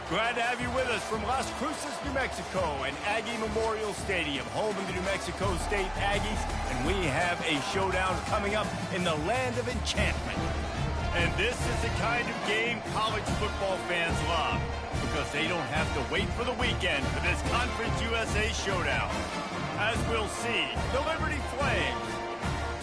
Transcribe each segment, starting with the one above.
Glad to have you with us from Las Cruces, New Mexico, and Aggie Memorial Stadium, home of the New Mexico State Aggies, and we have a showdown coming up in the land of enchantment. And this is the kind of game college football fans love, because they don't have to wait for the weekend for this Conference USA showdown. As we'll see, the Liberty Flames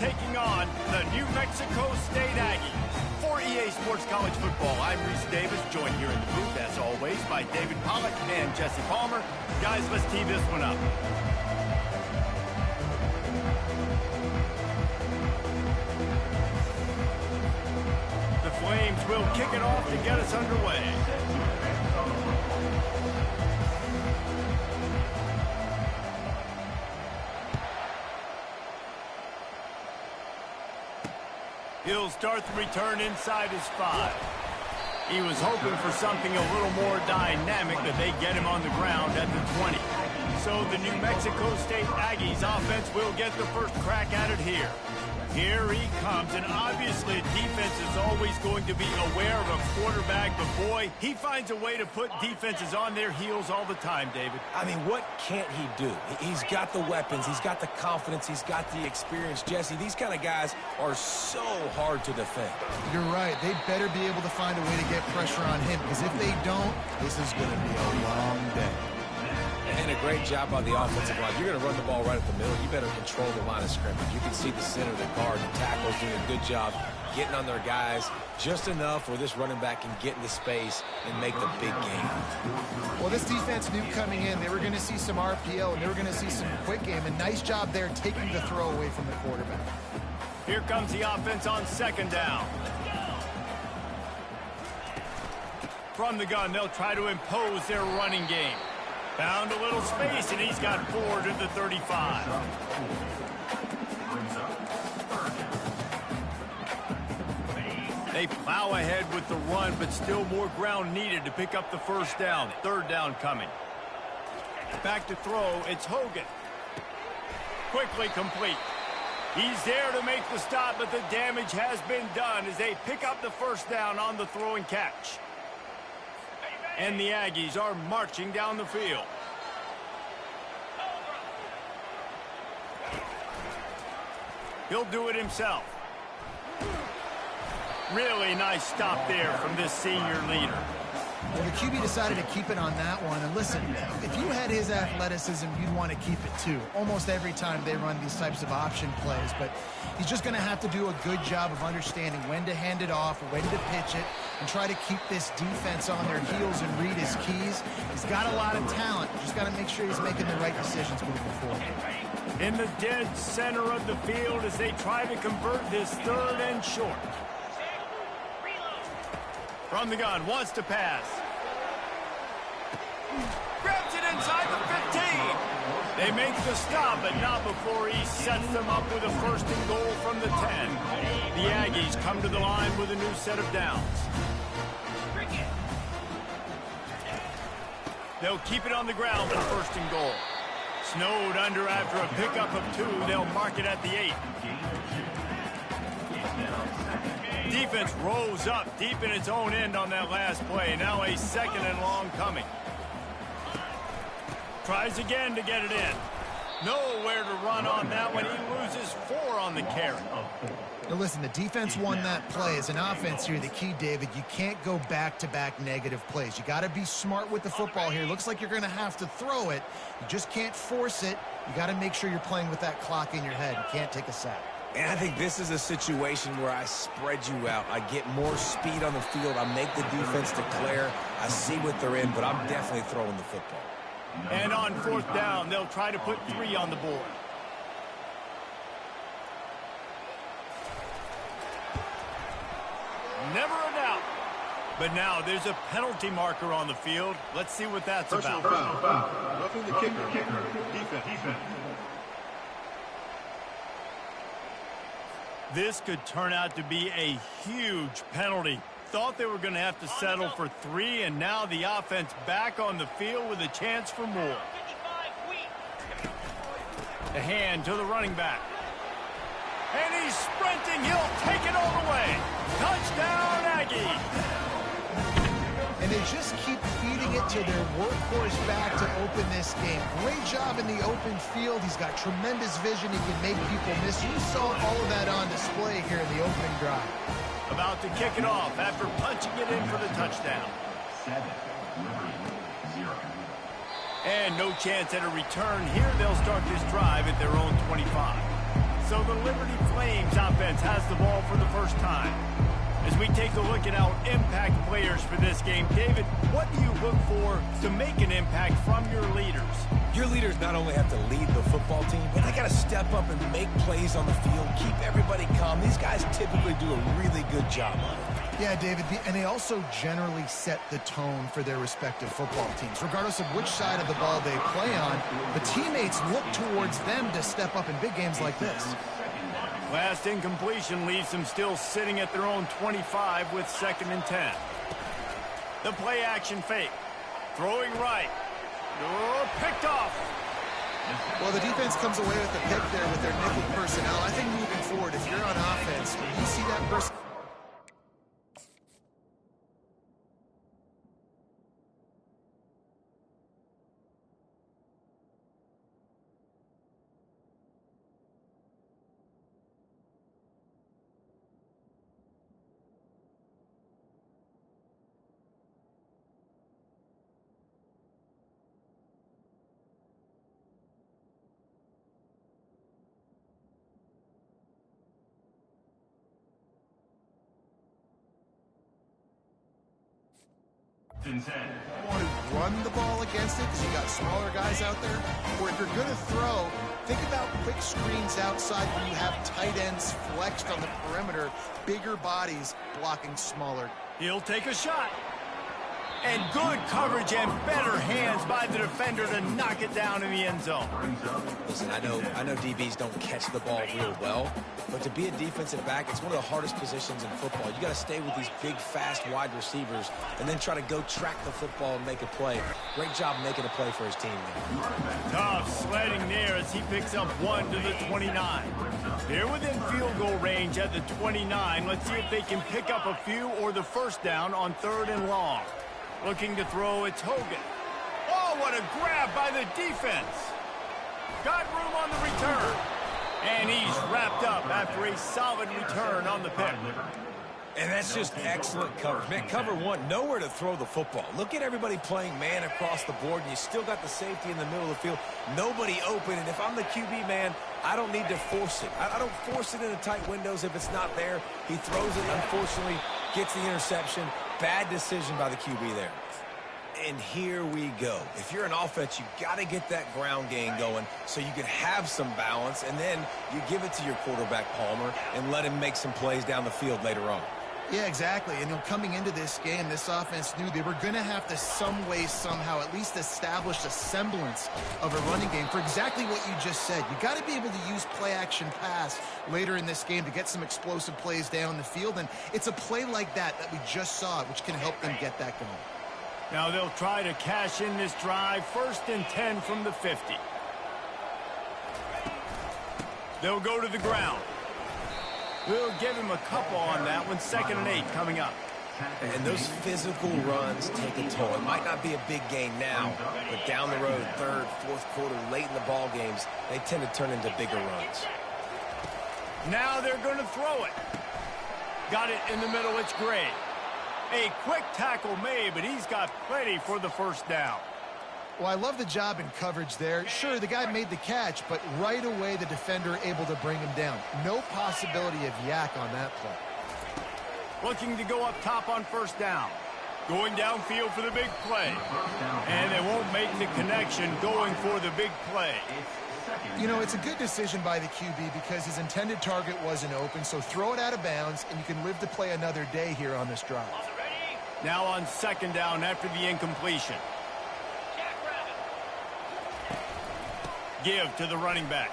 taking on the New Mexico State Aggies. For EA Sports College Football, I'm Reese Davis, joined here in the booth, as always, by David Pollack and Jesse Palmer. Guys, let's tee this one up. The Flames will kick it off to get us underway. He'll start the return inside his 5. He was hoping for something a little more dynamic, but they get him on the ground at the 20. So the New Mexico State Aggies offense will get the first crack at it here. Here he comes, and obviously defense is always going to be aware of a quarterback, but boy, he finds a way to put defenses on their heels all the time, David. I mean, what can't he do? He's got the weapons, he's got the confidence, he's got the experience. Jesse, these kind of guys are so hard to defend. You're right. They better be able to find a way to get pressure on him, because if they don't, this is going to be a long day. And a great job by the offensive line. You're going to run the ball right at the middle. You better control the line of scrimmage. You can see the center of the guard and tackles doing a good job getting on their guys just enough where this running back can get into space and make the big game. Well, this defense knew coming in they were going to see some RPO and they were going to see some quick game. And nice job there taking the throw away from the quarterback. Here comes the offense on second down. From the gun, they'll try to impose their running game. Found a little space, and he's got 4 to the 35. They plow ahead with the run, but still more ground needed to pick up the first down. Third down coming. Back to throw, it's Hogan. Quickly complete. He's there to make the stop, but the damage has been done as they pick up the first down on the throw and catch. And the Aggies are marching down the field. He'll do it himself. Really nice stop there from this senior leader. Well, the QB decided to keep it on that one. And listen, if you had his athleticism, you'd want to keep it too. Almost every time they run these types of option plays. But he's just going to have to do a good job of understanding when to hand it off, when to pitch it, and try to keep this defense on their heels and read his keys. He's got a lot of talent. Just got to make sure he's making the right decisions moving forward. In the dead center of the field as they try to convert this third and short. From the gun, wants to pass. Grabs it inside the 15. They make the stop, but not before he sets them up with a first and goal from the 10. The Aggies come to the line with a new set of downs. They'll keep it on the ground with first and goal. Snowed under after a pickup of 2. They'll mark it at the 8. Defense rose up deep in its own end on that last play. Now a second and long coming. Tries again to get it in. Nowhere to run on that one. He loses 4 on the carry. Now listen, the defense won that play. As an offense here, the key, David, you can't go back-to-back negative plays. You got to be smart with the football here. Looks like you're going to have to throw it. You just can't force it. You got to make sure you're playing with that clock in your head. You can't take a sack. And I think this is a situation where I spread you out. I get more speed on the field. I make the defense declare. I see what they're in, but I'm definitely throwing the football. And on fourth down, they'll try to put 3 on the board. Never a doubt. But now there's a penalty marker on the field. Let's see what that's about. Foul. Roughing the kicker. Defense. This could turn out to be a huge penalty. Thought they were going to have to settle for 3, and now the offense back on the field with a chance for more. The hand to the running back. And he's sprinting. He'll take it all the way. Touchdown, Aggie. And they just keep feeding it to their workhorse back to open this game. Great job in the open field. He's got tremendous vision. He can make people miss. You saw all of that on display here in the opening drive. About to kick it off after punching it in for the touchdown. 7, Liberty, 0. And no chance at a return here. They'll start this drive at their own 25. So the Liberty Flames offense has the ball for the first time. As we take a look at our impact players for this game, David, what do you look for to make an impact from your leaders? Your leaders not only have to lead the football team, but they got to step up and make plays on the field, keep everybody calm. These guys typically do a really good job of it. Yeah, David, and they also generally set the tone for their respective football teams. Regardless of which side of the ball they play on, the teammates look towards them to step up in big games like this. Last incompletion leaves them still sitting at their own 25 with 2nd and 10. The play action fake. Throwing right. Oh, picked off. Well, the defense comes away with the pick there with their nickel personnel. I think moving forward, if you're on offense, when you see that person... want to run the ball against it because you got smaller guys out there, or if you're going to throw, think about quick screens outside when you have tight ends flexed on the perimeter, bigger bodies blocking smaller. He'll take a shot. And good coverage and better hands by the defender to knock it down in the end zone. Listen, I know DBs don't catch the ball real well, but to be a defensive back, it's one of the hardest positions in football. You got to stay with these big, fast wide receivers and then try to go track the football and make a play. Great job making a play for his team there. Tough sledding there as he picks up 1 to the 29. They're within field goal range at the 29. Let's see if they can pick up a few or the first down on 3rd and long. Looking to throw, it's Hogan. Oh, what a grab by the defense. Got room on the return. And he's wrapped up after a solid return on the pick. And that's just excellent coverage. Man, cover one, nowhere to throw the football. Look at everybody playing man across the board, and you still got the safety in the middle of the field. Nobody open, and if I'm the QB, man, I don't need to force it. I don't force it into tight windows if it's not there. He throws it, unfortunately, gets the interception. Bad decision by the QB there. And here we go. If you're an offense, you got to get that ground game going so you can have some balance, and then you give it to your quarterback, Palmer, and let him make some plays down the field later on. Yeah, exactly. And coming into this game, this offense knew they were going to have to some way, somehow, at least establish a semblance of a running game for exactly what you just said. You got to be able to use play-action pass later in this game to get some explosive plays down the field. And it's a play like that we just saw, which can help them get that going. Now they'll try to cash in this drive. 1st and 10 from the 50. They'll go to the ground. We'll give him a couple on that one. 2nd and 8 coming up. And those physical runs take a toll. It might not be a big gain now, but down the road, 3rd, 4th quarter, late in the ball games, they tend to turn into bigger runs. Now they're going to throw it. Got it in the middle. It's Gray. A quick tackle made, but he's got plenty for the first down. Well, I love the job in coverage there. Sure, the guy made the catch, but right away the defender able to bring him down. No possibility of yak on that play. Looking to go up top on 1st down. Going downfield for the big play. And they won't make the connection going for the big play. You know, it's a good decision by the QB because his intended target wasn't open, so throw it out of bounds, and you can live to play another day here on this drive. Now on 2nd down after the incompletion. Give to the running back.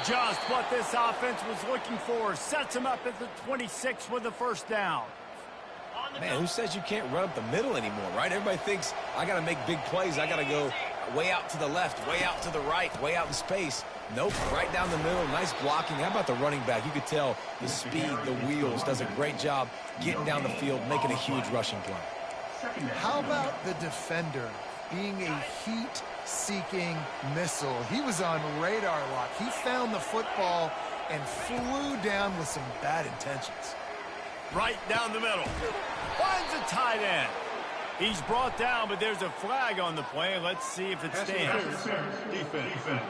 Just what this offense was looking for. Sets him up at the 26 with the first down. Man, who says you can't run up the middle anymore, right? Everybody thinks, I got to make big plays. I got to go way out to the left, way out to the right, way out in space. Nope, right down the middle. Nice blocking. How about the running back? You could tell the speed, the wheels, does a great job getting down the field, making a huge rushing play. How about the defender being a heat-seeking missile? He was on radar lock. He found the football and flew down with some bad intentions. Right down the middle. Finds a tight end. He's brought down, but there's a flag on the play. Let's see if it stands. Defense.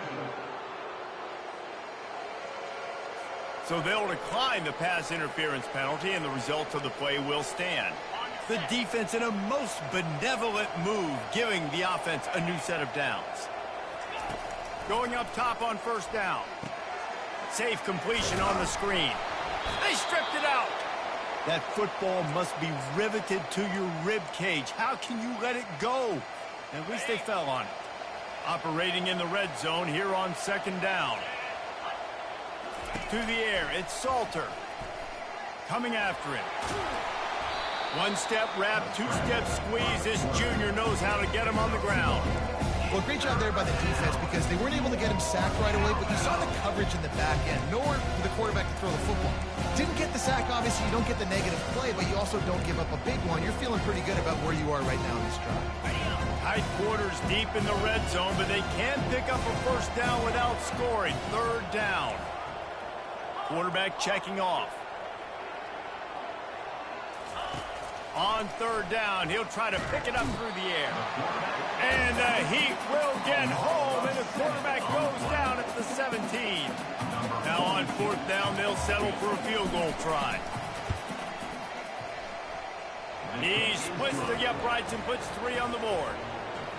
So they'll decline the pass interference penalty, and the results of the play will stand. The defense in a most benevolent move, giving the offense a new set of downs. Going up top on first down. Safe completion on the screen. They stripped it out. That football must be riveted to your rib cage. How can you let it go? At least they fell on it. Operating in the red zone here on second down. To the air, it's Salter. Coming after him. One-step wrap, two-step squeeze. This junior knows how to get him on the ground. Well, great job there by the defense because they weren't able to get him sacked right away, but you saw the coverage in the back end. Nowhere for the quarterback to throw the football. Didn't get the sack, obviously. You don't get the negative play, but you also don't give up a big one. You're feeling pretty good about where you are right now in this drive. Tight quarters deep in the red zone, but they can't pick up a first down without scoring. Third down. Quarterback checking off. On third down, he'll try to pick it up through the air. And the Heat will get home, and the quarterback goes down at the 17. Now on fourth down, they'll settle for a field goal try. He splits the uprights and puts 3 on the board.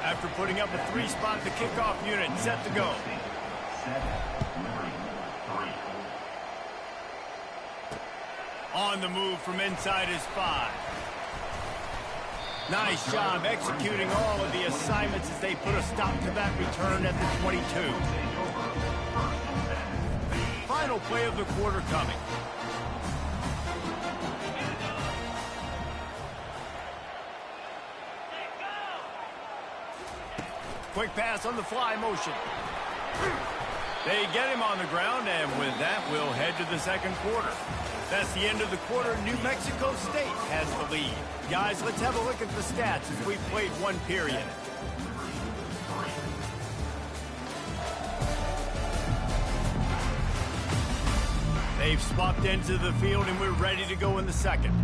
After putting up a 3-spot, the kickoff unit set to go. On the move from inside his 5. Nice job executing all of the assignments as they put a stop to that return at the 22. Final play of the quarter coming. Quick pass on the fly motion. They get him on the ground, and with that, we'll head to the second quarter. That's the end of the quarter. New Mexico State has the lead. Guys, let's have a look at the stats as we've played one period. They've swapped ends of the field, and we're ready to go in the second.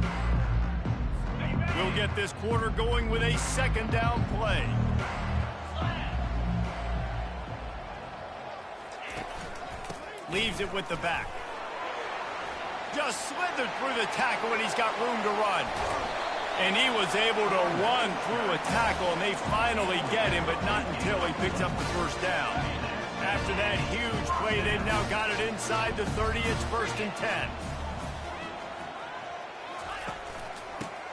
We'll get this quarter going with a second down play. Leaves it with the back. Just slithered through the tackle, and he's got room to run. And he was able to run through a tackle, and they finally get him, but not until he picks up the first down. After that huge play, they've now got it inside the 30. It's 1st and 10.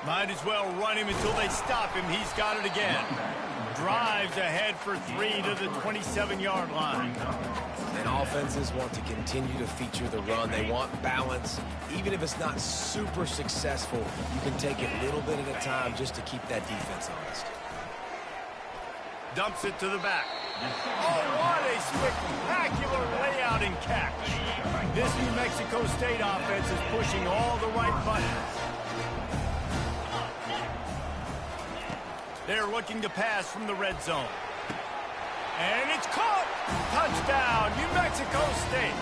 Might as well run him until they stop him. He's got it again. Drives ahead for 3 to the 27-yard line. And offenses want to continue to feature the run. They want balance. Even if it's not super successful, you can take it a little bit at a time just to keep that defense honest. Dumps it to the back. Oh, what a spectacular layout and catch. This New Mexico State offense is pushing all the right buttons. They're looking to pass from the red zone. And it's caught! Touchdown, New Mexico State.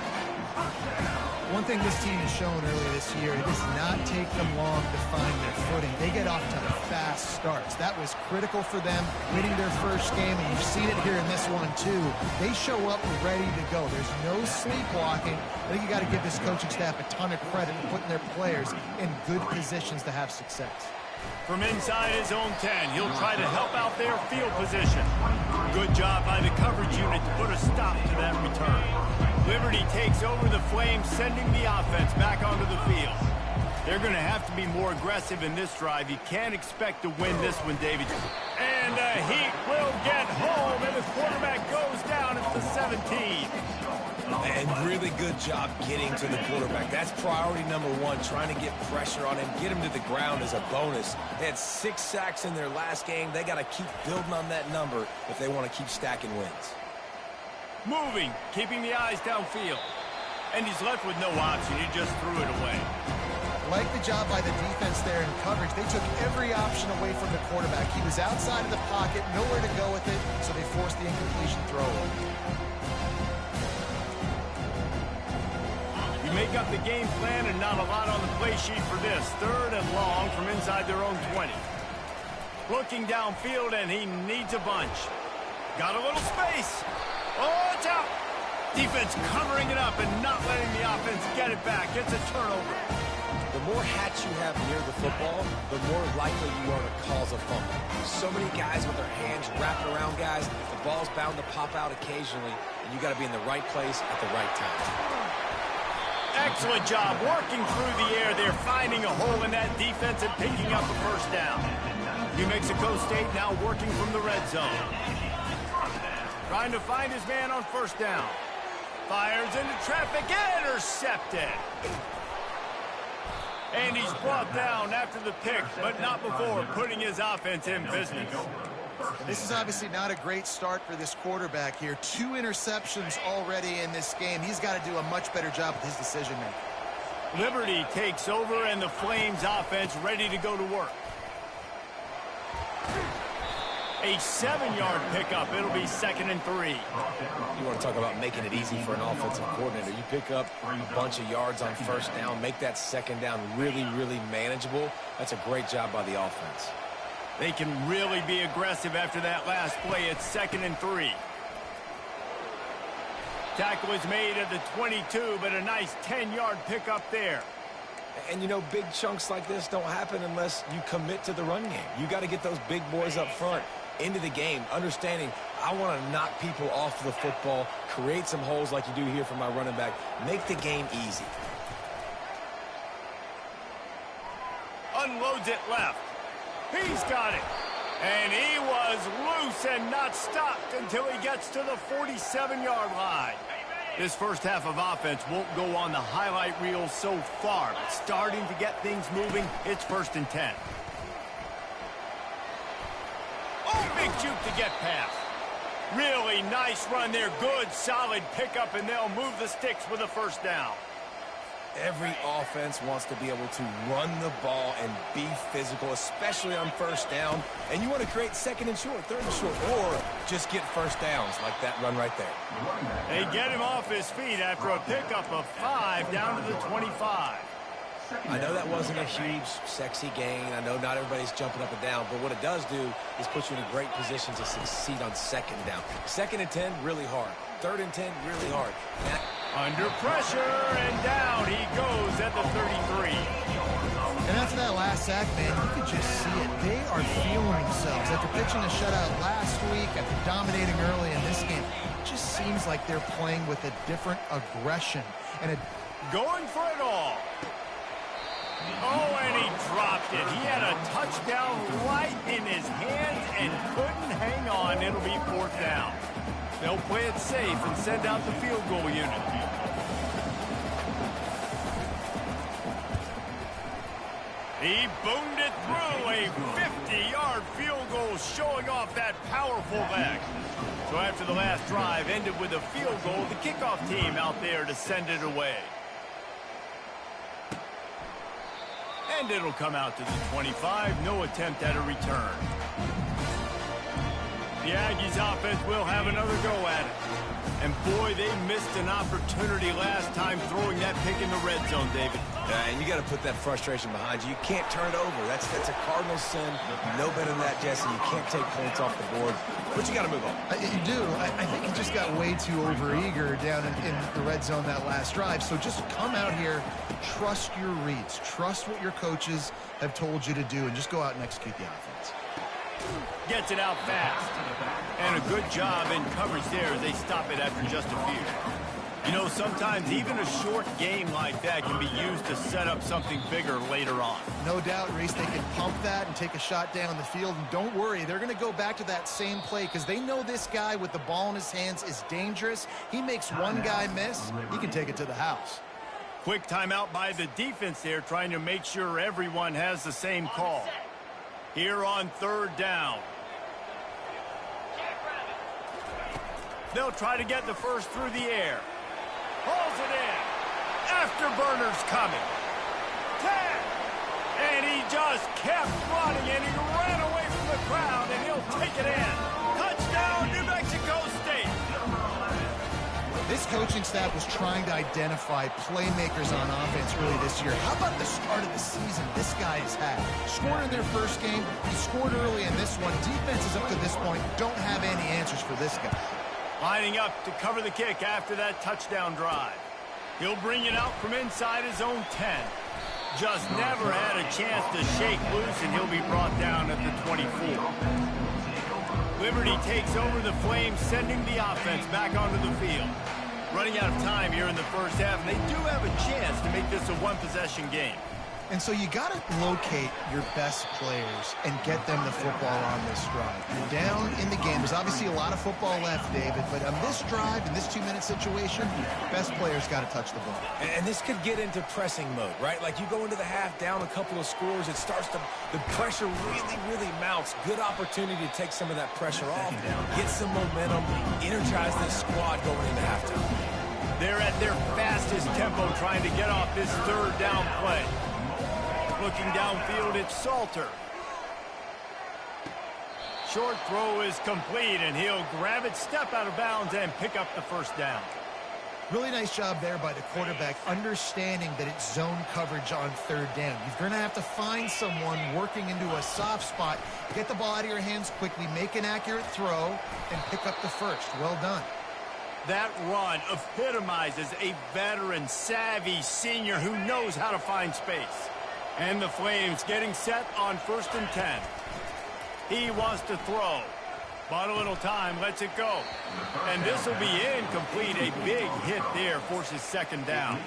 One thing this team has shown earlier this year, it does not take them long to find their footing. They get off to fast starts. That was critical for them, winning their first game, and you've seen it here in this one too. They show up ready to go. There's no sleepwalking. I think you got to give this coaching staff a ton of credit for putting their players in good positions to have success. From inside his own 10, he'll try to help out their field position. Good job by the coverage unit to put a stop to that return. Liberty takes over the Flames, sending the offense back onto the field. They're going to have to be more aggressive in this drive. You can't expect to win this one, David. And the Heat will get home, and the quarterback goes down at the 17. And really good job getting to the quarterback. That's priority number 1, trying to get pressure on him, get him to the ground as a bonus. They had 6 sacks in their last game. They got to keep building on that number if they want to keep stacking wins. Moving, keeping the eyes downfield. And he's left with no option. He just threw it away. Like the job by the defense there in coverage. They took every option away from the quarterback. He was outside of the pocket, nowhere to go with it, so they forced the incompletion throw. You make up the game plan and not a lot on the play sheet for this. 3rd and long from inside their own 20. Looking downfield, and he needs a bunch. Got a little space. Oh, it's out. Defense covering it up and not letting the offense get it back. It's a turnover. The more hats you have near the football, the more likely you are to cause a fumble. So many guys with their hands wrapping around guys. The ball's bound to pop out occasionally, and you got to be in the right place at the right time. Excellent job working through the air there, finding a hole in that defense and picking up a first down. New Mexico State now working from the red zone. Trying to find his man on first down. Fires into traffic, intercepted. And he's brought down after the pick, but not before putting his offense in business. This is obviously not a great start for this quarterback here. 2 interceptions already in this game. He's got to do a much better job with his decision-making. Liberty takes over, and the Flames offense ready to go to work. A 7-yard pickup. It'll be 2nd and 3. You want to talk about making it easy for an offensive coordinator. You pick up a bunch of yards on first down, make that second down really, really manageable. That's a great job by the offense. They can really be aggressive after that last play. It's 2nd and 3. Tackle is made at the 22, but a nice 10-yard pickup there. And, you know, big chunks like this don't happen unless you commit to the run game. You got to get those big boys up front into the game, understanding I want to knock people off the football, create some holes like you do here for my running back, make the game easy. Unloads it left. He's got it. And he was loose and not stopped until he gets to the 47-yard line. This first half of offense won't go on the highlight reel so far, but starting to get things moving, it's 1st and 10. Oh, big juke to get past. Really nice run there. Good, solid pickup, and they'll move the sticks with a first down. Every offense wants to be able to run the ball and be physical, especially on first down. And you want to create 2nd and short, 3rd and short, or just get first downs like that run right there. They get him off his feet after a pickup of 5 down to the 25. I know that wasn't a huge, sexy gain. I know not everybody's jumping up and down, but what it does do is put you in a great position to succeed on 2nd down. 2nd and 10, really hard. 3rd and 10, really hard. Under pressure, and down he goes at the 33. And after that last sack, man, you could just see it. They are feeling themselves. After pitching a shutout last week, after dominating early in this game, it just seems like they're playing with a different aggression. And going for it all. Oh, and he dropped it. He had a touchdown right in his hands and couldn't hang on. It'll be 4th down. They'll play it safe and send out the field goal unit. He boomed it through. A 50-yard field goal showing off that powerful leg. So after the last drive ended with a field goal, the kickoff team out there to send it away. And it'll come out to the 25. No attempt at a return. The Aggies offense will have another go at it. And boy, they missed an opportunity last time throwing that pick in the red zone, David. And you got to put that frustration behind you. You can't turn it over. That's a cardinal sin. No better than that, Jesse. You can't take points off the board. But you got to move on. You do. I think he just got way too overeager down in the red zone that last drive. So just come out here, trust your reads, trust what your coaches have told you to do, and just go out and execute the offense. Gets it out fast. And a good job in coverage there as they stop it after just a few. You know, sometimes even a short game like that can be used to set up something bigger later on. No doubt, Reese, they can pump that and take a shot down the field. And don't worry, they're going to go back to that same play because they know this guy with the ball in his hands is dangerous. He makes one guy miss, he can take it to the house. Quick timeout by the defense there, trying to make sure everyone has the same call. Here on 3rd down. They'll try to get the first through the air. Pulls it in. Afterburner's coming. 10. And he just kept running, and he ran away from the crowd, and he'll take it in. Touchdown, New Mexico State. This coaching staff was trying to identify playmakers on offense early this year. How about the start of the season this guy has had? Scored in their first game. He scored early in this one. Defenses up to this point don't have any answers for this guy. Lining up to cover the kick after that touchdown drive. He'll bring it out from inside his own 10. Just never had a chance to shake loose, and he'll be brought down at the 24. Liberty takes over the Flames, sending the offense back onto the field. Running out of time here in the first half, and they do have a chance to make this a one-possession game. And so you got to locate your best players and get them the football on this drive. You're down in the game. There's obviously a lot of football left, David, but on this drive, in this 2-minute situation, best players got to touch the ball. And this could get into pressing mode, right? Like you go into the half down a couple of scores, it starts to, the pressure really mounts. Good opportunity to take some of that pressure off, get some momentum, energize this squad going into halftime. They're at their fastest tempo trying to get off this third down play. Looking downfield, it's Salter. Short throw is complete, and he'll grab it, step out of bounds, and pick up the first down. Really nice job there by the quarterback, understanding that it's zone coverage on third down. You're going to have to find someone working into a soft spot, get the ball out of your hands quickly, make an accurate throw, and pick up the first. Well done. That run epitomizes a veteran, savvy senior who knows how to find space. And the Flames getting set on 1st and 10. He wants to throw. Bought a little time, lets it go. And this will be incomplete. A big hit there forces second down.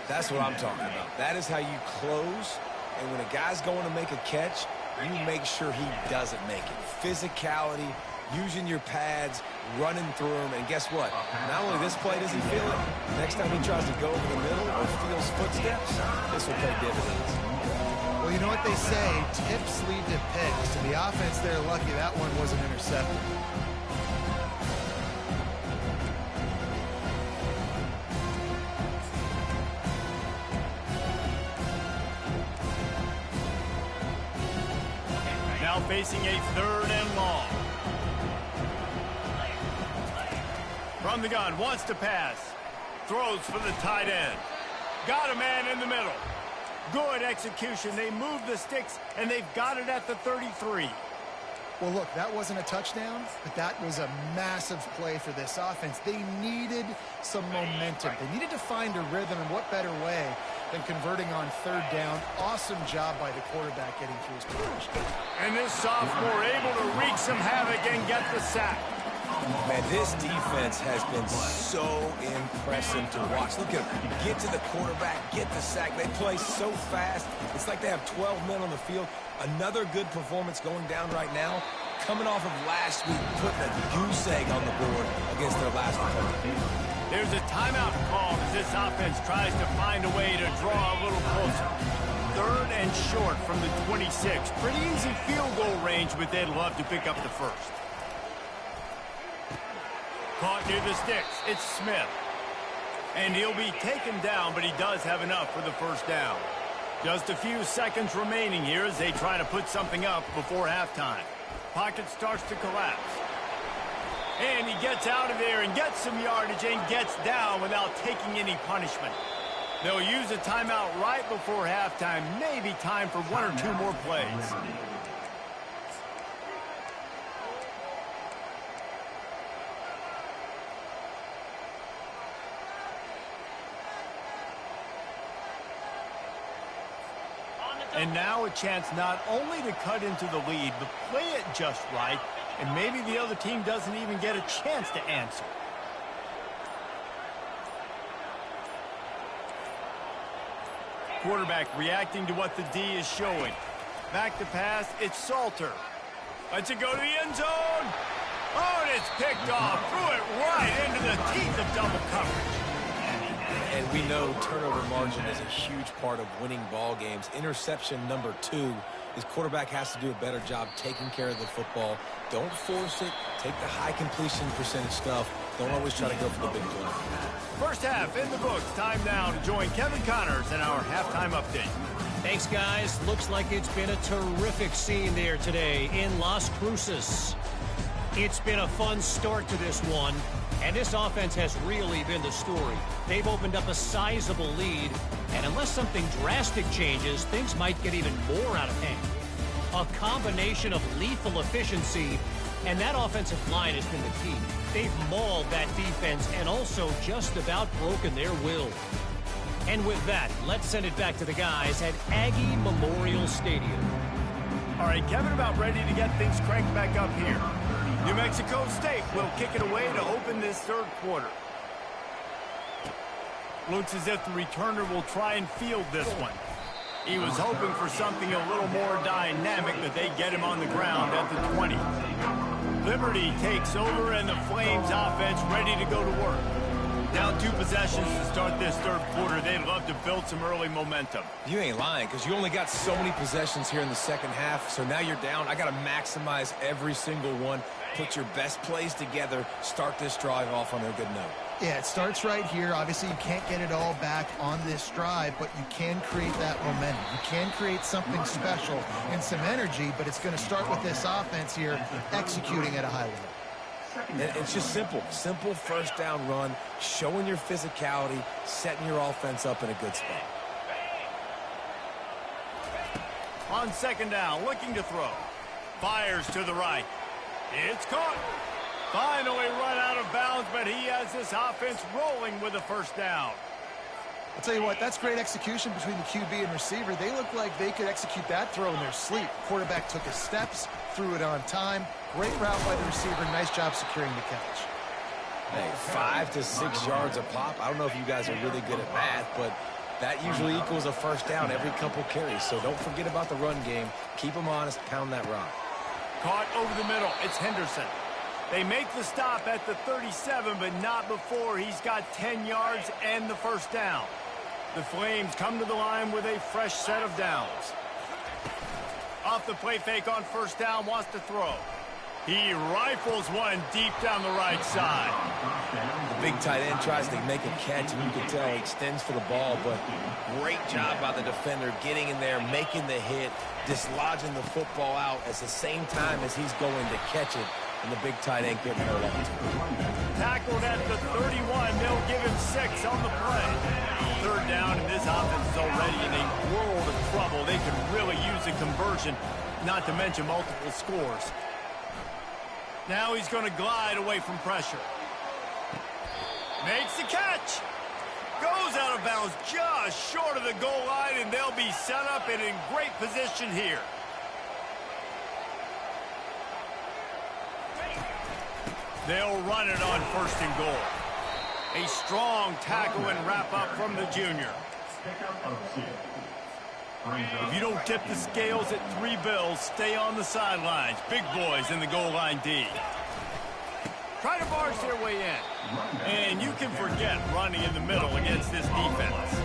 That's what I'm talking about. That is how you close. And when a guy's going to make a catch, you make sure he doesn't make it. Physicality, using your pads, running through them. And guess what? Not only this play does he feel it, next time he tries to go over the middle or feels footsteps, this will pay dividends. Well, you know what they say, tips lead to picks. And the offense, they're lucky that one wasn't intercepted. Now facing a 3rd and long. From the gun, wants to pass. Throws for the tight end. Got a man in the middle. Good execution. They move the sticks, and they've got it at the 33. Well, look, that wasn't a touchdown, but that was a massive play for this offense. They needed some momentum. They needed to find a rhythm, and what better way than converting on 3rd down. Awesome job by the quarterback getting through his progression. And this sophomore able to wreak some havoc and get the sack. Man, this defense has been so impressive to watch. Look at them. Get to the quarterback, get the sack. They play so fast. It's like they have 12 men on the field. Another good performance going down right now. Coming off of last week, putting a goose egg on the board against their last opponent. There's a timeout called as this offense tries to find a way to draw a little closer. 3rd and short from the 26. Pretty easy field goal range, but they'd love to pick up the first. Caught near the sticks. It's Smith. And he'll be taken down, but he does have enough for the first down. Just a few seconds remaining here as they try to put something up before halftime. Pocket starts to collapse. And he gets out of there and gets some yardage and gets down without taking any punishment. They'll use a timeout right before halftime. Maybe time for 1 or 2 more plays. And now a chance not only to cut into the lead, but play it just right, and maybe the other team doesn't even get a chance to answer. Quarterback reacting to what the D is showing. Back to pass, it's Salter. Lets it go to the end zone. Oh, and it's picked off. Threw it right into the teeth of double coverage. And we know turnover margin is a huge part of winning ball games. Interception number 2 is quarterback has to do a better job taking care of the football. Don't force it. Take the high completion percentage stuff. Don't always try to go for the big play. First half in the books. Time now to join Kevin Connors in our halftime update. Thanks, guys. Looks like it's been a terrific scene there today in Las Cruces. It's been a fun start to this one, and this offense has really been the story. They've opened up a sizable lead, and unless something drastic changes, things might get even more out of hand. A combination of lethal efficiency, and that offensive line has been the key. They've mauled that defense and also just about broken their will. And with that, let's send it back to the guys at Aggie Memorial Stadium. All right, Kevin, about ready to get things cranked back up here. New Mexico State will kick it away to open this third quarter. Looks as if the returner will try and field this one. He was hoping for something a little more dynamic, but they get him on the ground at the 20. Liberty takes over, and the Flames offense ready to go to work. Down 2 possessions to start this third quarter. They'd love to build some early momentum. You ain't lying, because you only got so many possessions here in the second half, so now you're down. I got to maximize every single one. Put your best plays together. Start this drive off on a good note. Yeah, it starts right here. Obviously, you can't get it all back on this drive, but you can create that momentum. You can create something special and some energy, but it's going to start with this offense here executing at a high level. It's just simple. Simple first down run, showing your physicality, setting your offense up in a good spot. On second down, looking to throw. Fires to the right. It's caught. Finally run out of bounds, but he has this offense rolling with a first down. I'll tell you what, that's great execution between the QB and receiver. They look like they could execute that throw in their sleep. Quarterback took his steps, threw it on time. Great route by the receiver. Nice job securing the catch. Hey, 5 to 6 yards a pop. I don't know if you guys are really good at math, but that usually equals a first down every couple carries. So don't forget about the run game. Keep them honest. Pound that rock. Caught over the middle. It's Henderson. They make the stop at the 37, but not before he's got 10 yards and the first down. The Flames come to the line with a fresh set of downs. Off the play fake on first down, wants to throw. He rifles one deep down the right side. The big tight end tries to make a catch, and you can tell he extends for the ball, but great job by the defender getting in there, making the hit, dislodging the football out at the same time as he's going to catch it, and the big tight end couldn't hold on to it. Tackled at the 31. They'll give him 6 on the play. Third down, and this offense is already in a world of trouble. They could really use a conversion, not to mention multiple scores. Now he's going to glide away from pressure. Makes the catch. Goes out of bounds just short of the goal line, and they'll be set up and in great position here. They'll run it on first and goal. A strong tackle and wrap up from the junior. If you don't tip the scales at 3 bills, stay on the sidelines. Big boys in the goal line D. Try to barge their way in. And you can forget running in the middle against this defense.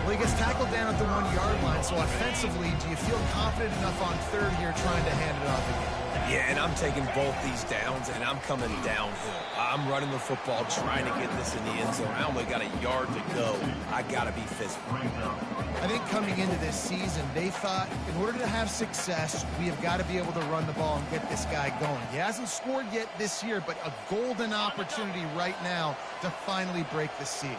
Well, he gets tackled down at the 1-yard line, so offensively, do you feel confident enough on third here trying to hand it off again? Yeah, and I'm taking both these downs, and I'm coming downhill. I'm running the football, trying to get this in the end zone. I only got a yard to go. I got to be physical. I think coming into this season, they thought in order to have success, we have got to be able to run the ball and get this guy going. He hasn't scored yet this year, but a golden opportunity right now to finally break the seal.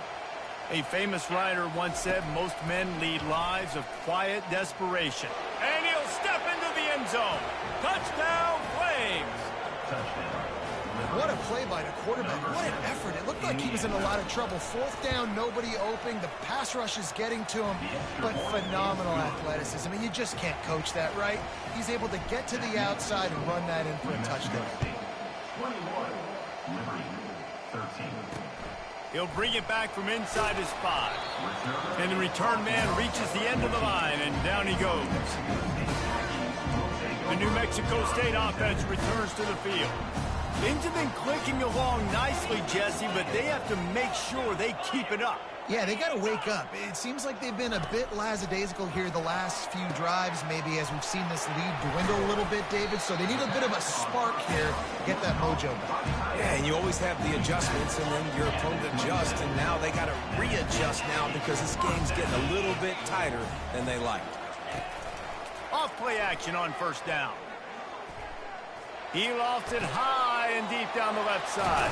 A famous writer once said, most men lead lives of quiet desperation. And he'll step into the end zone. Touchdown, Flames! What a play by the quarterback. What an effort. It looked like he was in a lot of trouble. Fourth down, nobody open. The pass rush is getting to him, but phenomenal athleticism. And you just can't coach that, right? He's able to get to the outside and run that in for a touchdown. 21, Liberty, 13. He'll bring it back from inside his 5. And the return man reaches the end of the line, and down he goes. The New Mexico State offense returns to the field. Things have been clicking along nicely, Jesse, but they have to make sure they keep it up. Yeah, they got to wake up. It seems like they've been a bit lackadaisical here the last few drives, maybe as we've seen this lead dwindle a little bit, David. So they need a bit of a spark here to get that mojo back. Yeah, and you always have the adjustments, and then your opponent adjusts, and now they got to readjust now because this game's getting a little bit tighter than they liked. Off play action on first down. He lofts it high and deep down the left side.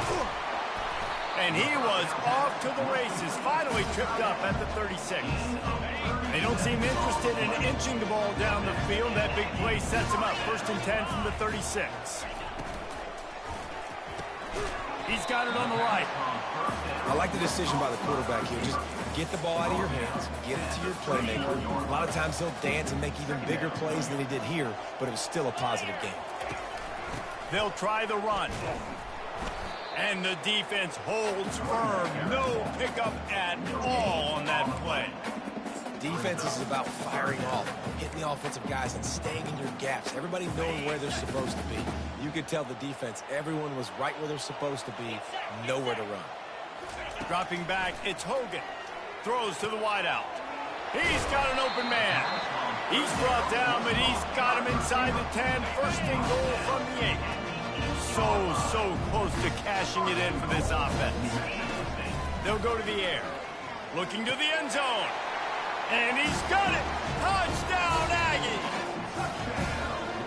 And he was off to the races, finally tripped up at the 36. They don't seem interested in inching the ball down the field. That big play sets him up. 1st and 10 from the 36. He's got it on the right. I like the decision by the quarterback here. Just get the ball out of your hands, get it to your playmaker. A lot of times he'll dance and make even bigger plays than he did here, but it was still a positive game. They'll try the run. And the defense holds firm. No pickup at all on that play. Defense is about firing off, hitting the offensive guys and staying in your gaps. Everybody knowing where they're supposed to be. You could tell the defense, everyone was right where they're supposed to be, nowhere to run. Dropping back, it's Hogan. Throws to the wideout. He's got an open man. He's brought down, but he's got him inside the 10. 1st and goal from the 8. So close to cashing it in for this offense. They'll go to the air. Looking to the end zone. And he's got it. Touchdown, Aggie.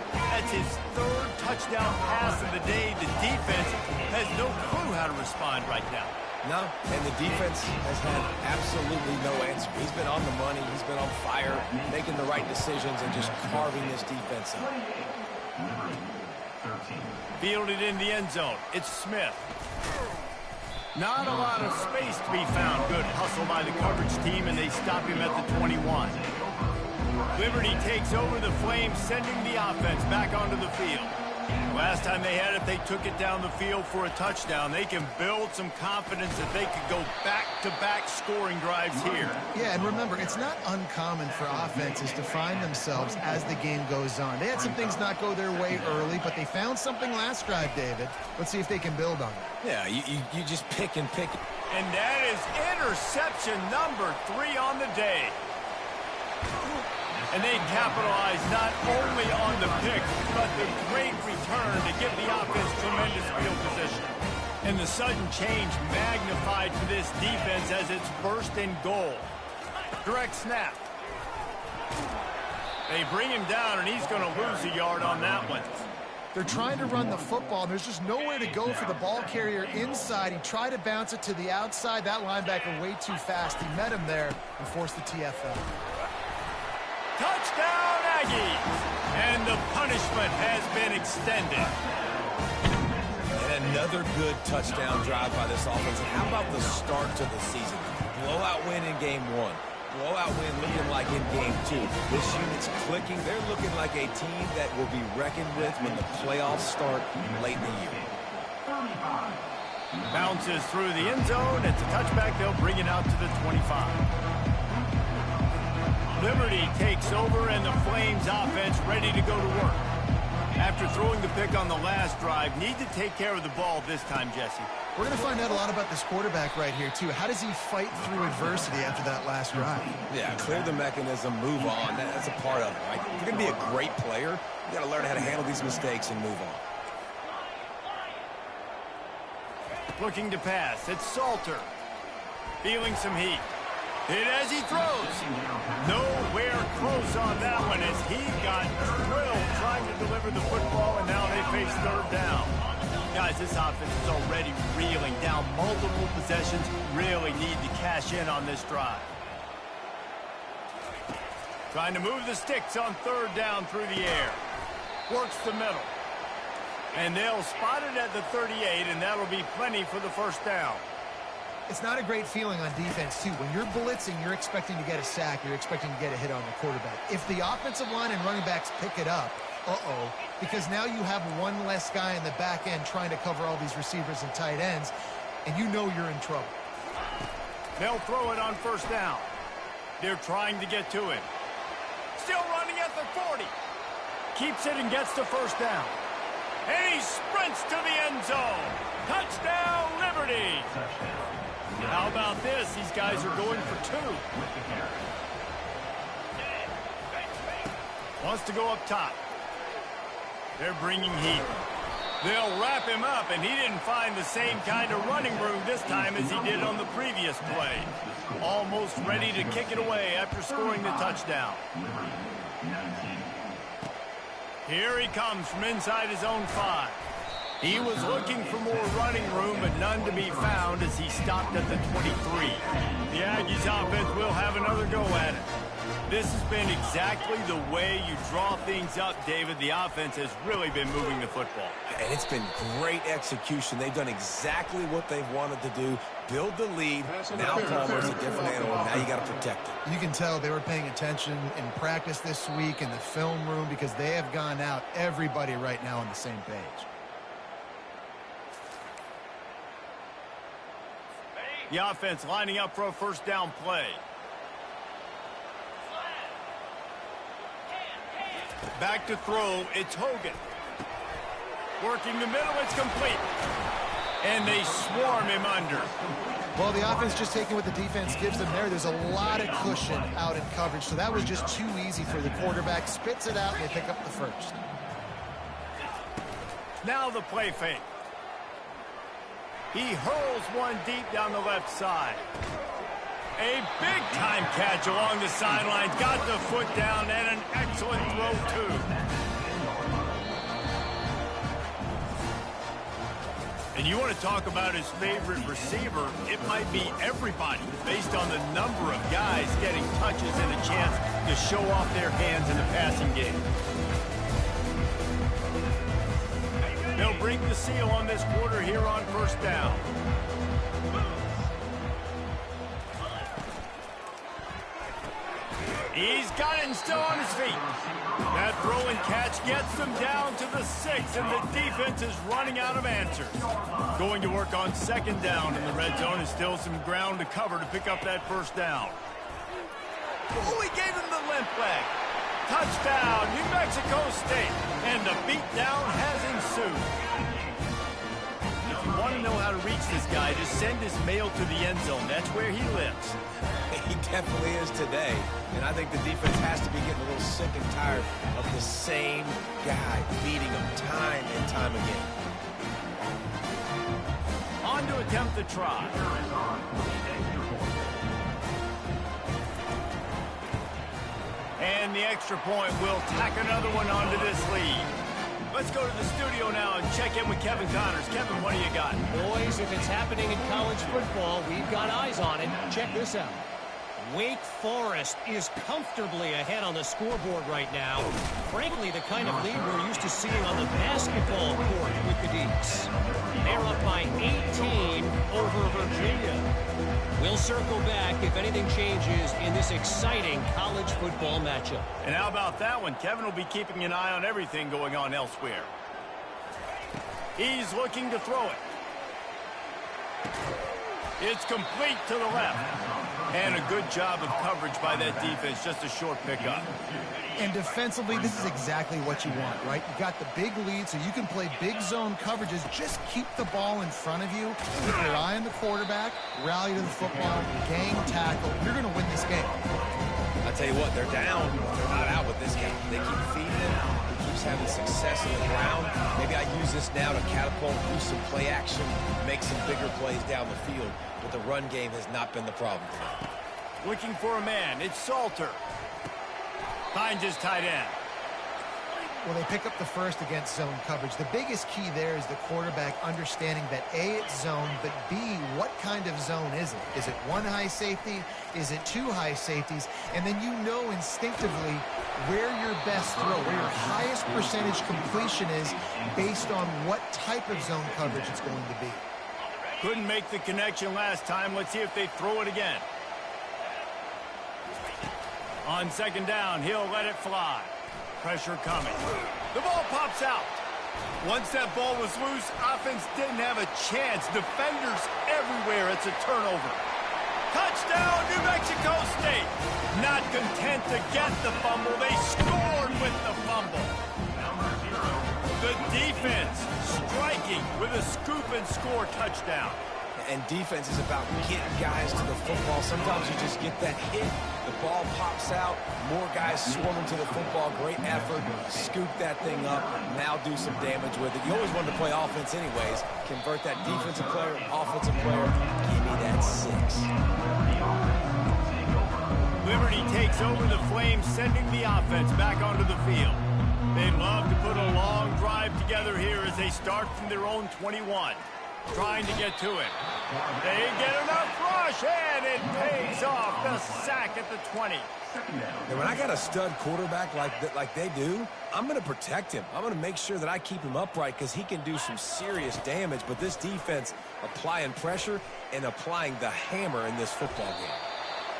That's his 3rd touchdown pass of the day. The defense has no clue how to respond right now. No, and the defense has had absolutely no answer. He's been on the money. He's been on fire, making the right decisions and just carving this defense up. Fielded in the end zone. It's Smith. Not a lot of space to be found. Good hustle by the coverage team, and they stop him at the 21. Liberty takes over the Flames, sending the offense back onto the field. Last time they had it, they took it down the field for a touchdown. They can build some confidence that they could go back-to-back scoring drives here. Yeah, and remember, it's not uncommon for offenses to find themselves as the game goes on. They had some things not go their way early, but they found something last drive, David. Let's see if they can build on it. Yeah, you just pick and pick. And that is interception number 3 on the day. And they capitalize not only on the pick, but the great return to give the offense tremendous field position. And the sudden change magnified for this defense as it's 1st and goal. Direct snap. They bring him down, and he's going to lose a yard on that one. They're trying to run the football, and there's just nowhere to go for the ball carrier inside. He tried to bounce it to the outside. That linebacker way too fast. He met him there and forced the TFL. Touchdown, Aggies! And the punishment has been extended. And another good touchdown drive by this offense. And how about the start to the season? Blowout win in game 1. Blowout win looking like in game 2. This unit's clicking. They're looking like a team that will be reckoned with when the playoffs start late in the year. Bounces through the end zone. It's a touchback. They'll bring it out to the 25. Liberty takes over, and the Flames offense ready to go to work. After throwing the pick on the last drive, need to take care of the ball this time, Jesse. We're going to find out a lot about this quarterback right here, too. How does he fight through adversity after that last drive? Yeah, clear the mechanism, move on. That's a part of it, right? If you're going to be a great player, you got to learn how to handle these mistakes and move on. Looking to pass. It's Salter. Feeling some heat. Hit as he throws. Nowhere close on that one as he got drilled trying to deliver the football, and now they face 3rd down. Guys, this offense is already reeling down multiple possessions. Really need to cash in on this drive. Trying to move the sticks on 3rd down through the air. Works the middle. And they'll spot it at the 38, and that'll be plenty for the 1st down. It's not a great feeling on defense, too. When you're blitzing, you're expecting to get a sack. You're expecting to get a hit on the quarterback. If the offensive line and running backs pick it up, because now you have one less guy in the back end trying to cover all these receivers and tight ends, and you know you're in trouble. They'll throw it on 1st down. They're trying to get to him. Still running at the 40. Keeps it and gets to 1st down. And he sprints to the end zone. Touchdown, Liberty. How about this? These guys are going for 2. Wants to go up top. They're bringing heat. They'll wrap him up, and he didn't find the same kind of running room this time as he did on the previous play. Almost ready to kick it away after scoring the touchdown. Here he comes from inside his own 5. He was looking for more running room, but none to be found as he stopped at the 23. The Aggies offense will have another go at it. This has been exactly the way you draw things up, David. The offense has really been moving the football. And it's been great execution. They've done exactly what they've wanted to do. Build the lead. Now Palmer's a different animal. Now you got to protect it. You can tell they were paying attention in practice this week in the film room because they have gone out, everybody right now on the same page. The offense lining up for a first down play. Back to throw, it's Hogan. Working the middle, it's complete. And they swarm him under. Well, the offense just taking what the defense gives them there. There's a lot of cushion out in coverage, so that was just too easy for the quarterback. Spits it out, and they pick up the first. Now the play fake. He hurls one deep down the left side. A big-time catch along the sidelines. Got the foot down and an excellent throw, too. And you want to talk about his favorite receiver, it might be everybody based on the number of guys getting touches and a chance to show off their hands in the passing game. They'll break the seal on this quarter here on first down. He's got it and still on his feet. That throw and catch gets them down to the 6, and the defense is running out of answers. Going to work on second down in the red zone is still some ground to cover to pick up that first down. Oh, he gave him the limp leg. Touchdown, New Mexico State, and the beatdown has ensued. If you want to know how to reach this guy, just send his mail to the end zone. That's where he lives. He definitely is today. And I think the defense has to be getting a little sick and tired of the same guy beating him time and time again. On to attempt the try. And the extra point will tack another one onto this lead. Let's go to the studio now and check in with Kevin Connors. Kevin, what do you got? Boys, if it's happening in college football, we've got eyes on it. Check this out. Wake Forest is comfortably ahead on the scoreboard right now. Frankly, the kind of lead we're used to seeing on the basketball court with the Deacs. They're up by 18 over Virginia. We'll circle back if anything changes in this exciting college football matchup. And how about that one? Kevin will be keeping an eye on everything going on elsewhere. He's looking to throw it. It's complete to the left. And a good job of coverage by that defense, just a short pickup. And defensively, this is exactly what you want, right? You got the big lead, so you can play big zone coverages. Just keep the ball in front of you. Keep your eye on the quarterback, rally to the football, gang tackle. You're going to win this game. I tell you what, they're down. They're not out with this guy. They keep feeding him. He keeps having success on the ground. Maybe I use this now to catapult, do some play action, make some bigger plays down the field. But the run game has not been the problem today. Looking for a man. It's Salter. Finds his tight end. Well, they pick up the first against zone coverage. The biggest key there is the quarterback understanding that A, it's zone, but B, what kind of zone is it? Is it one high safety? Is it two high safeties? And then you know instinctively where your best throw, where your highest percentage completion is based on what type of zone coverage it's going to be. Couldn't make the connection last time. Let's see if they throw it again. On second down, he'll let it fly. Pressure coming. The ball pops out. Once that ball was loose, offense didn't have a chance. Defenders everywhere. It's a turnover. Touchdown, New Mexico State. Not content to get the fumble. They scored with the fumble. The defense striking with a scoop and score touchdown. And defense is about getting guys to the football. Sometimes you just get that hit, the ball pops out, more guys swarming to the football. Great effort, scoop that thing up, now do some damage with it. You always wanted to play offense anyways. Convert that defensive player, offensive player, give me that 6. Liberty takes over the Flames, sending the offense back onto the field. They'd love to put a long drive together here as they start from their own 21. Trying to get to it. They get enough rush, and it pays off. The sack at the 20. And when I got a stud quarterback like they do, I'm going to protect him. I'm going to make sure that I keep him upright because he can do some serious damage. But this defense applying pressure and applying the hammer in this football game.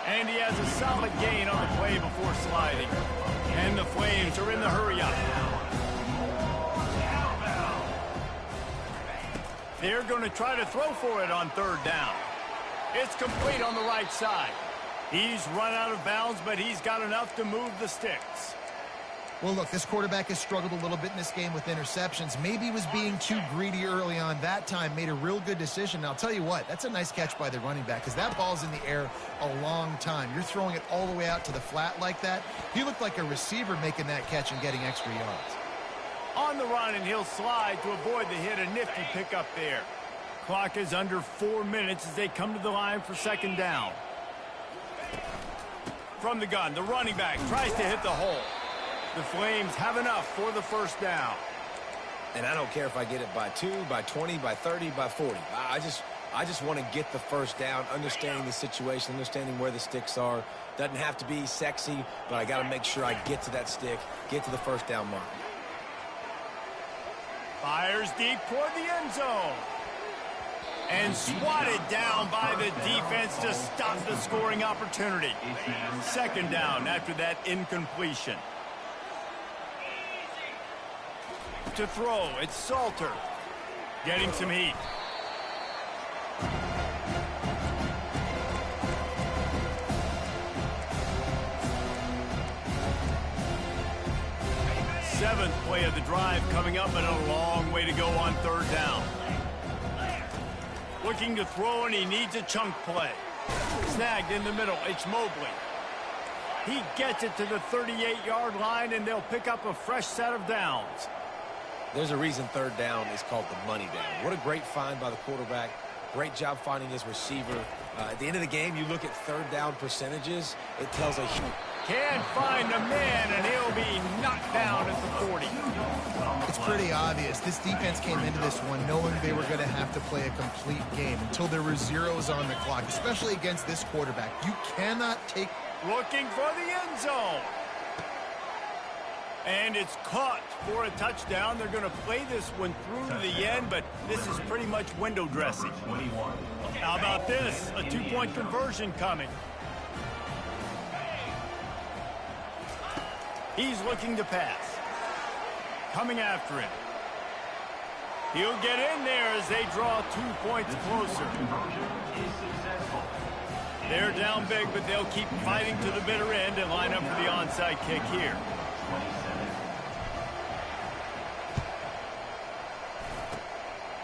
And he has a solid gain on the play before sliding. And the Flames are in the hurry-up. They're going to try to throw for it on 3rd down. It's complete on the right side. He's run out of bounds, but he's got enough to move the sticks. Well, look, this quarterback has struggled a little bit in this game with interceptions. Maybe he was being too greedy early on. That time made a real good decision. And I'll tell you what, that's a nice catch by the running back because that ball's in the air a long time. You're throwing it all the way out to the flat like that. He looked like a receiver making that catch and getting extra yards. On the run, and he'll slide to avoid the hit. A nifty pickup there. Clock is under 4 minutes as they come to the line for 2nd down. From the gun, the running back tries to hit the hole. The Flames have enough for the 1st down. And I don't care if I get it by 2, by 20, by 30, by 40. I just want to get the 1st down, understanding the situation, understanding where the sticks are. Doesn't have to be sexy, but I got to make sure I get to that stick, get to the 1st down mark. Fires deep toward the end zone. And swatted down by the defense to stop the scoring opportunity. 2nd down after that incompletion. To throw, it's Salter. Getting some heat. Seventh play of the drive coming up, and a long way to go on 3rd down. Looking to throw, and he needs a chunk play. Snagged in the middle, it's Mobley. He gets it to the 38-yard line, and they'll pick up a fresh set of downs. There's a reason 3rd down is called the money down. What a great find by the quarterback. Great job finding his receiver. At the end of the game, you look at 3rd down percentages. It tells a huge... Can't find a man, and he'll be knocked down at the 40. It's pretty obvious. This defense came into this one knowing they were going to have to play a complete game until there were zeros on the clock, especially against this quarterback. You cannot take... Looking for the end zone. And it's caught for a touchdown. They're going to play this one through to the end, but this is pretty much window dressing. How about this? A 2-point conversion coming. He's looking to pass. Coming after him. He'll get in there as they draw 2 points closer. They're down big, but they'll keep fighting to the bitter end and line up for the onside kick here.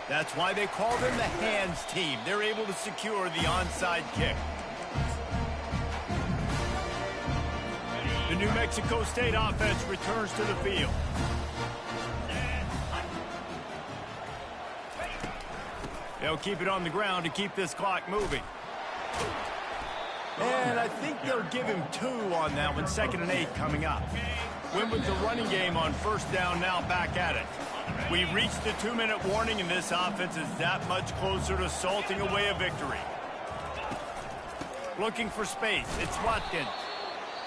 That's why they call them the hands team. They're able to secure the onside kick. The New Mexico State offense returns to the field. They'll keep it on the ground to keep this clock moving. And I think they'll give him 2 on that one. 2nd and 8 coming up. Win with the running game on 1st down, now back at it. We reached the 2-minute warning, and this offense is that much closer to salting away a victory. Looking for space. It's Watkins.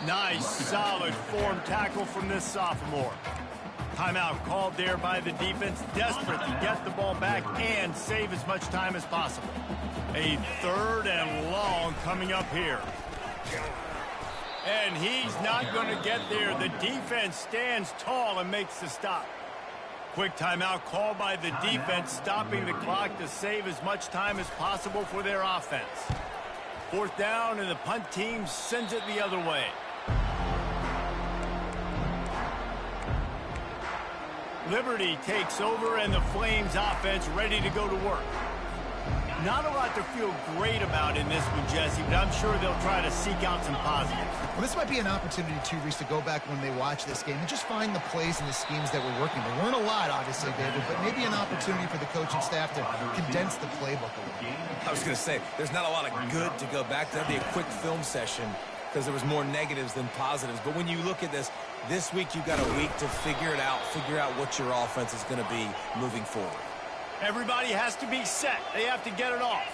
Nice, solid form tackle from this sophomore. Timeout called there by the defense, desperate to get the ball back and save as much time as possible. A 3rd and long coming up here. And he's not going to get there. The defense stands tall and makes the stop. Quick timeout called by the defense, stopping the clock to save as much time as possible for their offense. 4th down, and the punt team sends it the other way. Liberty takes over, and the Flames offense ready to go to work. Not a lot to feel great about in this one, Jesse, but I'm sure they'll try to seek out some positives. Well, this might be an opportunity, too, Reese, to go back when they watch this game and just find the plays and the schemes that were working. There weren't a lot, obviously, David, but maybe an opportunity for the coaching staff to condense the playbook a little. I was going to say, there's not a lot of good to go back to. That'd be a quick film session because there was more negatives than positives. But when you look at this week you've got a week to figure it out, figure out what your offense is going to be moving forward. Everybody has to be set. They have to get it off.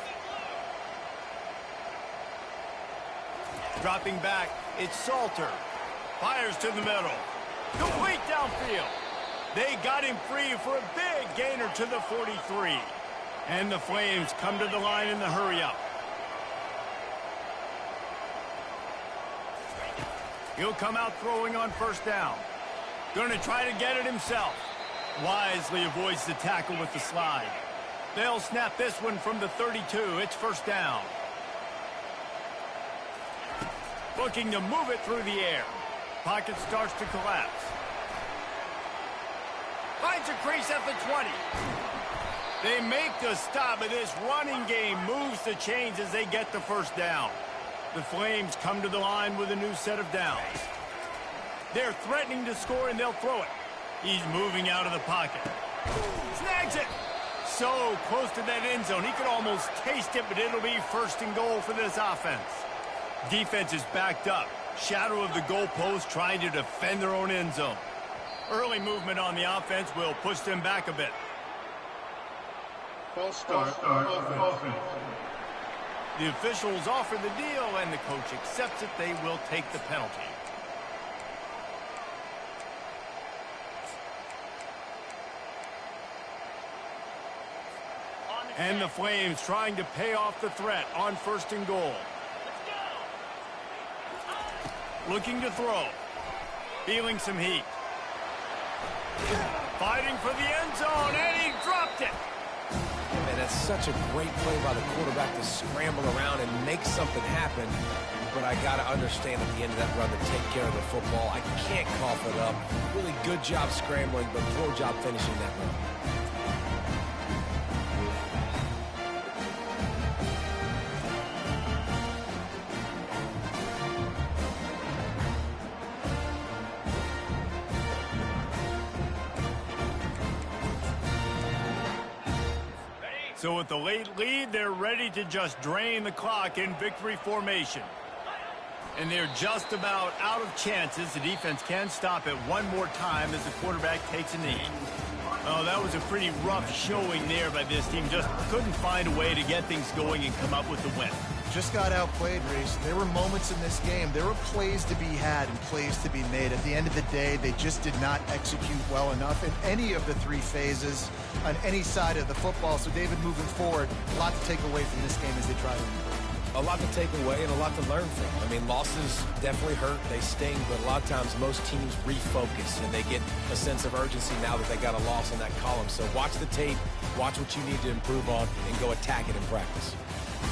Dropping back, it's Salter. Fires to the middle. Complete downfield. They got him free for a big gainer to the 43. And the Flames come to the line in the hurry-up. He'll come out throwing on first down. Going to try to get it himself. Wisely avoids the tackle with the slide. They'll snap this one from the 32. It's first down. Looking to move it through the air. Pocket starts to collapse. Finds a crease at the 20. They make the stop, but this running game moves the chains as they get the first down. The Flames come to the line with a new set of downs. They're threatening to score, and they'll throw it. He's moving out of the pocket. Snags it. So close to that end zone. He could almost taste it, but it'll be first and goal for this offense. Defense is backed up. Shadow of the goalpost trying to defend their own end zone. Early movement on the offense will push them back a bit. False start offense. The officials offer the deal, and the coach accepts it. They will take the penalty. And the Flames trying to pay off the threat on first and goal. Looking to throw. Feeling some heat. Fighting for the end zone, and he dropped it. Man, that's such a great play by the quarterback to scramble around and make something happen. But I got to understand at the end of that run to take care of the football. I can't cough it up. Really good job scrambling, but poor job finishing that run. So with the late lead, they're ready to just drain the clock in victory formation. And they're just about out of chances. The defense can stop it one more time as the quarterback takes a knee. Oh, that was a pretty rough showing there by this team. Just couldn't find a way to get things going and come up with the win. Just got outplayed, Reese. There were moments in this game. There were plays to be had and plays to be made. At the end of the day, they just did not execute well enough in any of the three phases on any side of the football. So, David, moving forward, a lot to take away from this game as they try to improve. A lot to take away and a lot to learn from. I mean, losses definitely hurt. They sting, but a lot of times most teams refocus and they get a sense of urgency now that they got a loss in that column. So watch the tape, watch what you need to improve on, and go attack it in practice.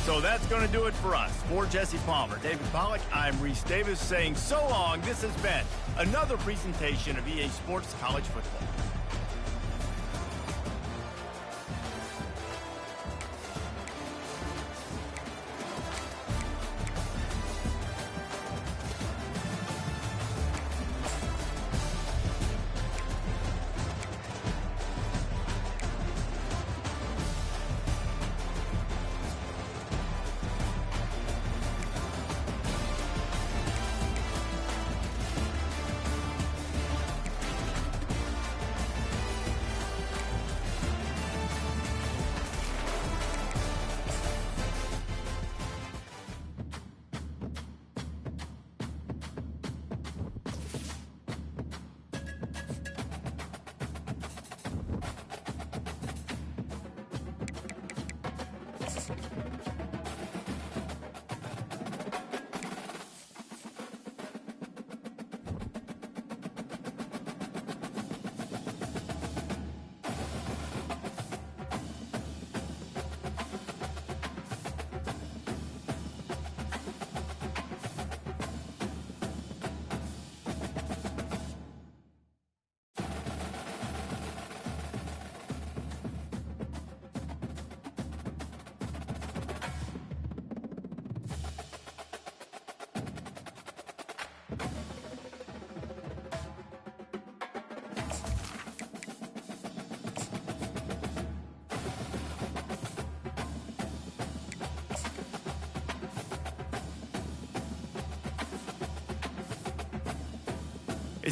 So that's going to do it for us. For Jesse Palmer, David Pollack, I'm Reese Davis saying so long. This has been another presentation of EA Sports College Football.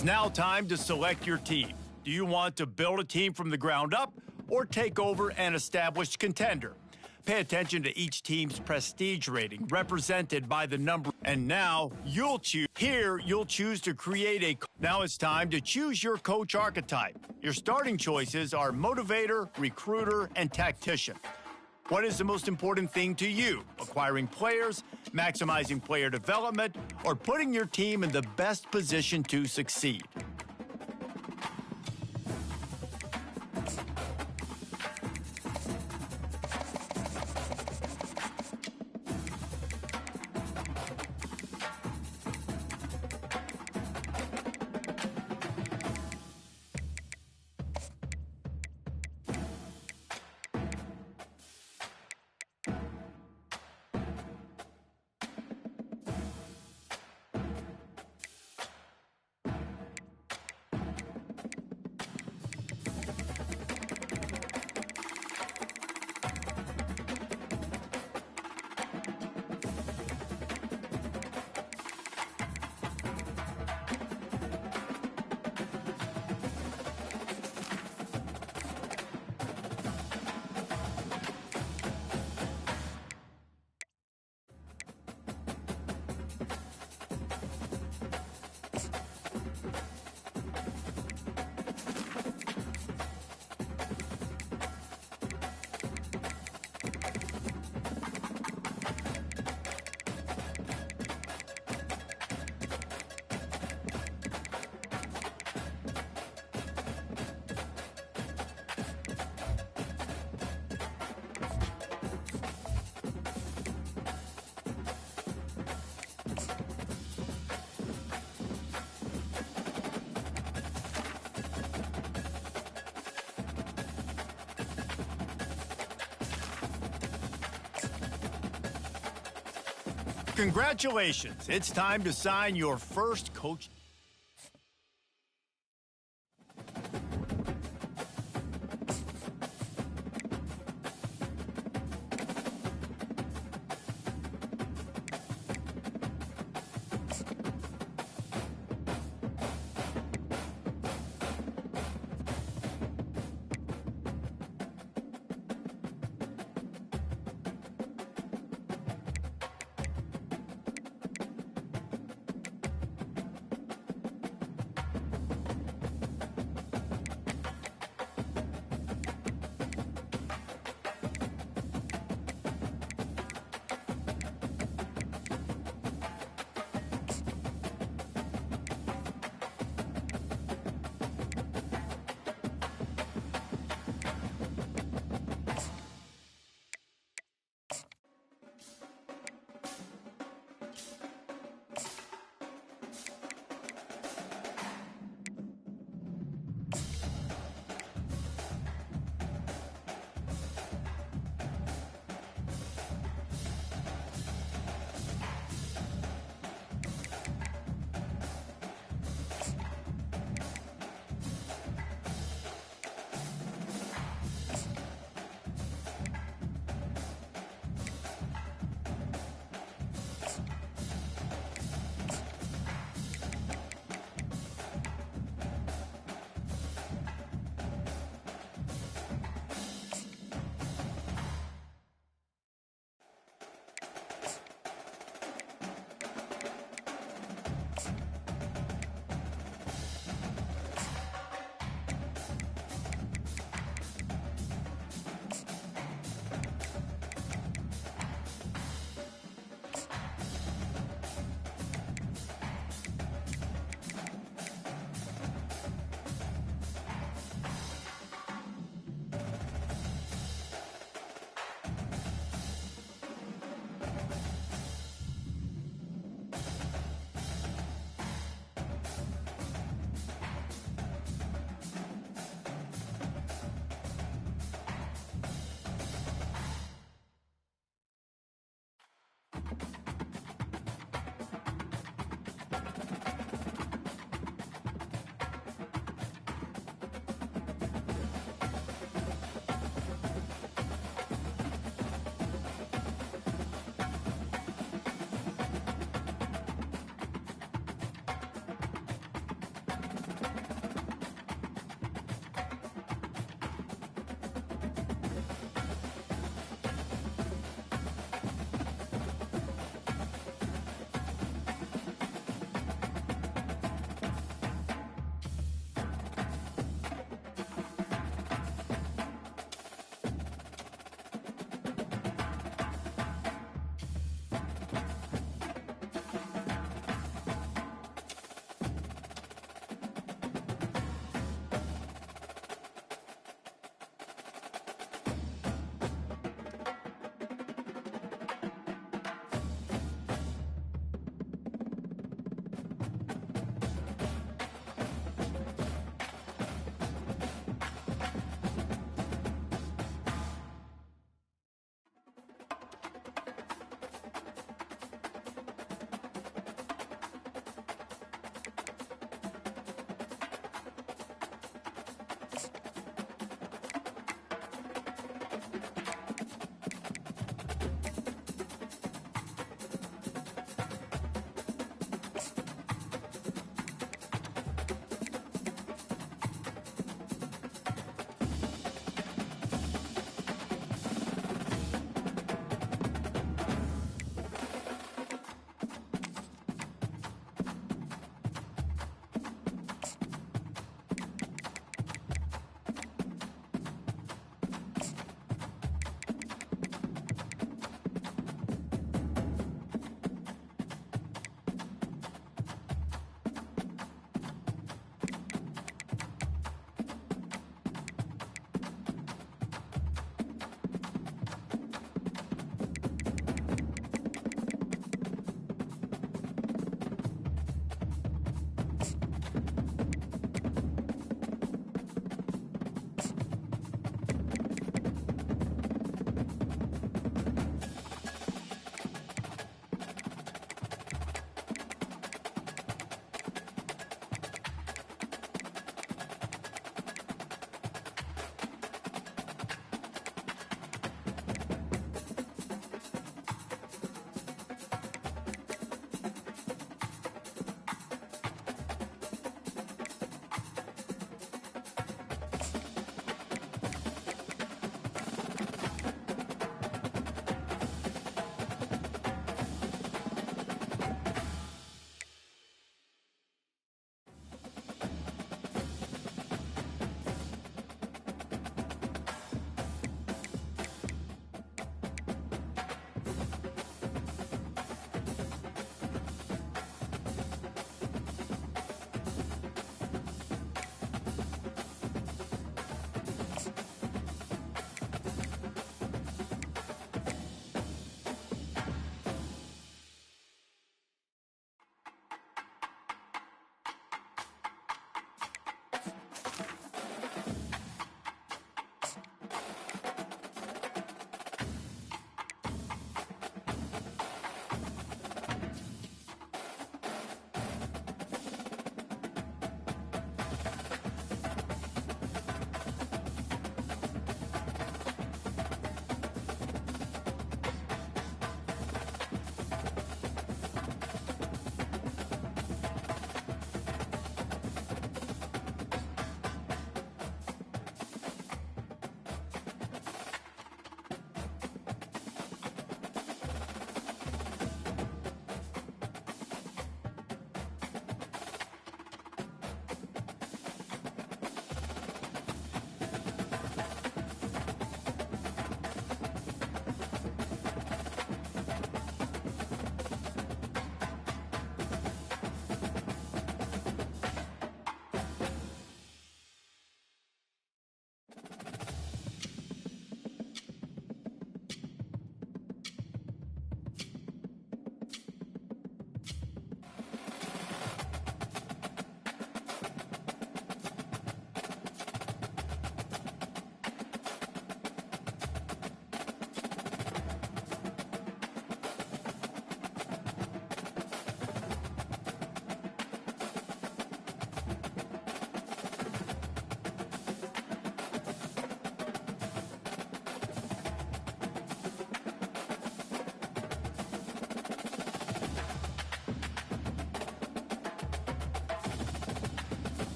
is now time to select your team. Do you want to build a team from the ground up or take over an established contender? Pay attention to each team's prestige rating represented by the number. And now you'll choose. Here, you'll choose to create a. Now it's time to choose your coach archetype. Your starting choices are motivator, recruiter, and tactician. What is the most important thing to you? Acquiring players, maximizing player development, or putting your team in the best position to succeed? Congratulations, it's time to sign your first coach.